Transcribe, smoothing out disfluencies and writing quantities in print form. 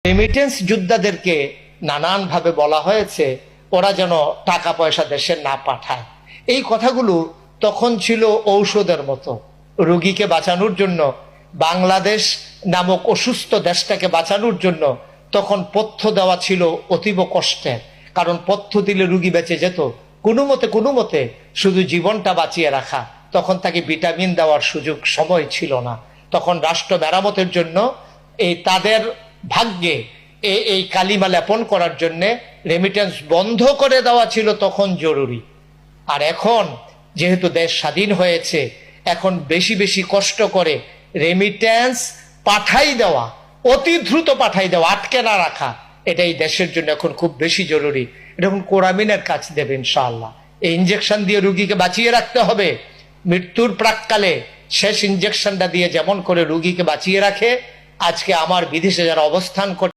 Remittance যোদ্ধাদেরকে নানানভাবে বলা হয়েছে ওরা যেন টাকা পয়সা দেশে না পাঠায়। এই কথাগুলো তখন ছিল ঔষধের মতো। রোগীকে বাঁচানোর জন্য, বাংলাদেশ নামক অসুস্থ দেশটাকে বাঁচানোর জন্য তখন পথ্য দেওয়া ছিল অতীব কষ্টের। কারণ পথ্য দিলে রোগী বেঁচে যেত কোনো মতে শুধু জীবনটা বাঁচিয়ে রাখা। তখন তাকে ভিটামিন দেওয়ার সুযোগ সময় ছিল না। তখন রাষ্ট্র মেরামতের জন্য তাদের ভাগ্যে এই কালিমা লেপন করার জন্য রেমিটেন্স বন্ধ করে দেওয়া ছিল তখন জরুরি। আর এখন যেহেতু দেশ স্বাধীন হয়েছে, এখন বেশি বেশি কষ্ট করে রেমিটেন্স পাঠাই দেওয়া, অতি দ্রুত পাঠাই দেওয়া, আটকে না রাখা, এটাই দেশের জন্য এখন খুব বেশি জরুরি। এটা এখন কোরামিনের কাজ দেবে ইনশাআল্লাহ। এই ইঞ্জেকশন দিয়ে রুগীকে বাঁচিয়ে রাখতে হবে। মৃত্যুর প্রাককালে শেষ ইঞ্জেকশনটা দিয়ে যেমন করে রুগীকে বাঁচিয়ে রাখে, আজকে আমার বিদেশে যারা অবস্থান করে